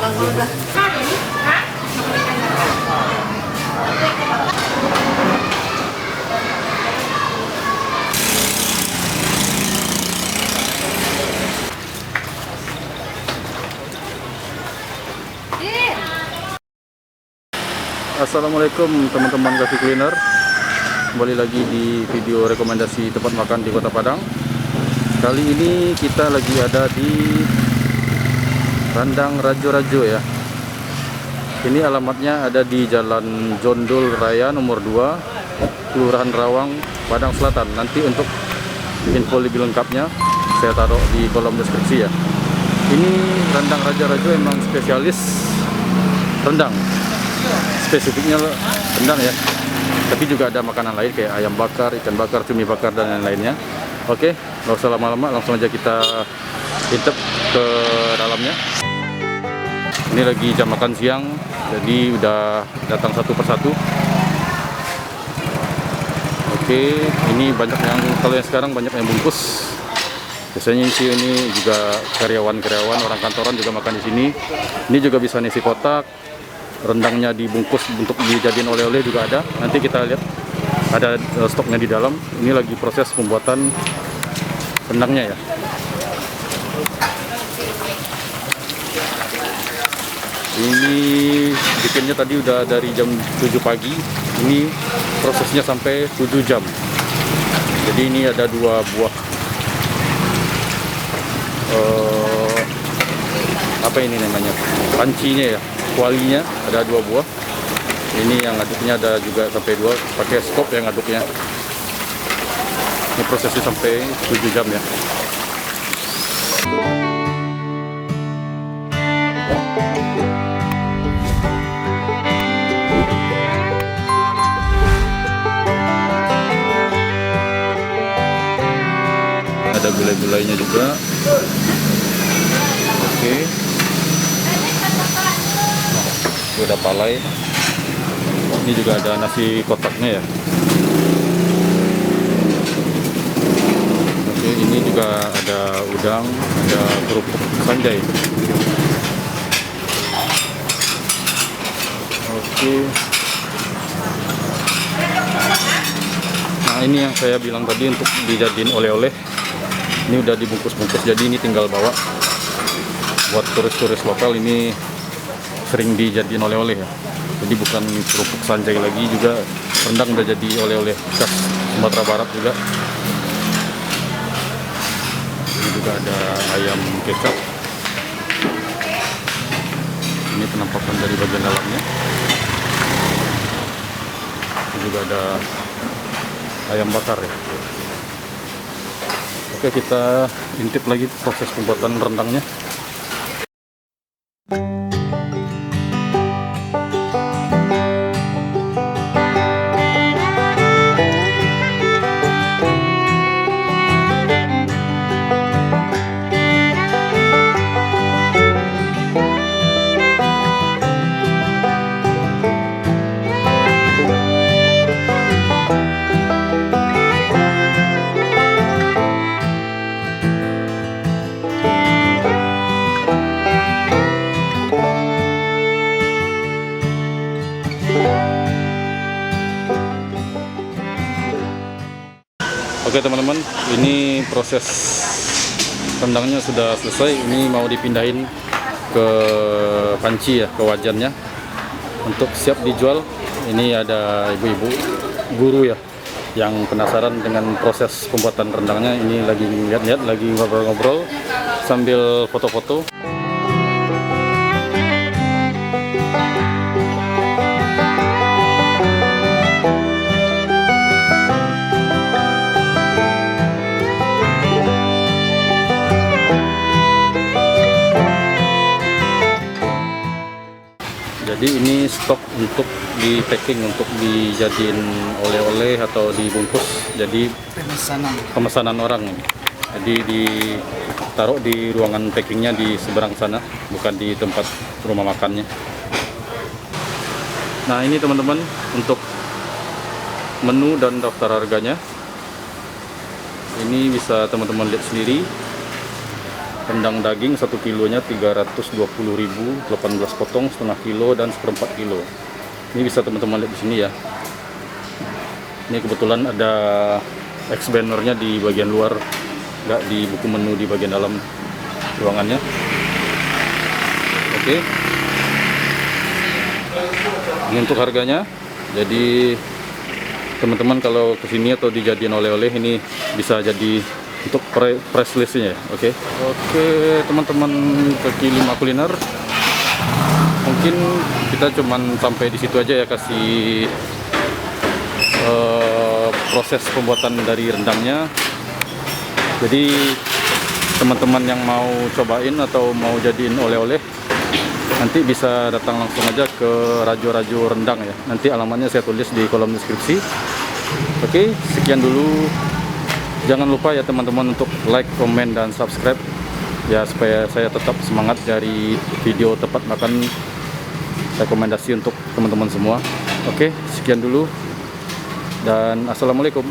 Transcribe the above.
Assalamualaikum teman-teman Coffee Cleaner. Kembali lagi di video rekomendasi tempat makan di Kota Padang. Kali ini kita lagi ada di Randang Rajo-Rajo ya. Ini alamatnya ada di Jalan Jondol Raya nomor 2, Kelurahan Rawang, Padang Selatan. Nanti untuk info lebih lengkapnya saya taruh di kolom deskripsi ya. Ini Randang Rajo-Rajo emang spesialis rendang. Spesifiknya rendang ya, tapi juga ada makanan lain kayak ayam bakar, ikan bakar, cumi bakar dan lain-lainnya. Oke, nggak usah lama-lama, langsung aja kita intip ke dalamnya. Ini lagi jam makan siang, jadi udah datang satu persatu. Oke, ini banyak yang, kalau yang sekarang banyak yang bungkus. Biasanya sih ini juga karyawan-karyawan orang kantoran juga makan di sini. Ini juga bisa nisi kotak. Rendangnya dibungkus untuk dijadiin oleh-oleh juga ada. Nanti kita lihat ada stoknya di dalam. Ini lagi proses pembuatan rendangnya ya. Ini bikinnya tadi udah dari jam 7 pagi. Ini prosesnya sampai 7 jam. Jadi ini ada 2 buah apa ini namanya, pancinya ya, kualinya ada 2 buah. Ini yang ngaduknya ada juga sampai 2, pakai skop yang ngaduknya. Ini prosesnya sampai 7 jam ya. Ada gulai-gulainya juga. Oke. Udah palai. Ini juga ada nasi kotaknya ya. Oke, ini juga ada udang, ada kerupuk sanjay. Oke. Nah, ini yang saya bilang tadi untuk dijadiin oleh-oleh. Ini udah dibungkus-bungkus, jadi ini tinggal bawa buat turis-turis lokal. Ini sering dijadiin oleh-oleh ya. Jadi bukan kerupuk sanjay lagi, juga rendang udah jadi oleh-oleh khas Sumatera Barat juga. Ini juga ada ayam kecap. Ini penampakan dari bagian dalamnya. Ini juga ada ayam bakar ya. Oke, kita intip lagi proses pembuatan rendangnya. Oke teman-teman, ini proses rendangnya sudah selesai. Ini mau dipindahin ke panci ya, ke wajannya untuk siap dijual. Ini ada ibu-ibu guru ya yang penasaran dengan proses pembuatan rendangnya. Ini lagi lihat-lihat, lagi ngobrol-ngobrol sambil foto-foto. Jadi ini stok untuk di packing, untuk dijadiin oleh-oleh atau dibungkus. Jadi pemesanan orang ini. Jadi ditaruh di ruangan packingnya di seberang sana, bukan di tempat rumah makannya. Nah ini teman-teman untuk menu dan daftar harganya. Ini bisa teman-teman lihat sendiri. Rendang daging 1 kilonya 320.000, 18 potong, setengah kilo dan seperempat kilo. Ini bisa teman-teman lihat di sini ya. Ini kebetulan ada X bannernya di bagian luar, nggak di buku menu di bagian dalam ruangannya. Oke. Ini untuk harganya. Jadi teman-teman kalau kesini atau dijadiin oleh-oleh ini bisa jadi untuk press listnya ya. Oke. Teman-teman kaki 5 kuliner, mungkin kita cuman sampai di situ aja ya, kasih proses pembuatan dari rendangnya. Jadi teman-teman yang mau cobain atau mau jadiin oleh-oleh, nanti bisa datang langsung aja ke Rajo Rendang ya. Nanti alamatnya saya tulis di kolom deskripsi. Oke, sekian dulu. Jangan lupa ya teman-teman untuk like, komen, dan subscribe ya, supaya saya tetap semangat dari video tempat makan rekomendasi untuk teman-teman semua. Oke, sekian dulu dan assalamualaikum.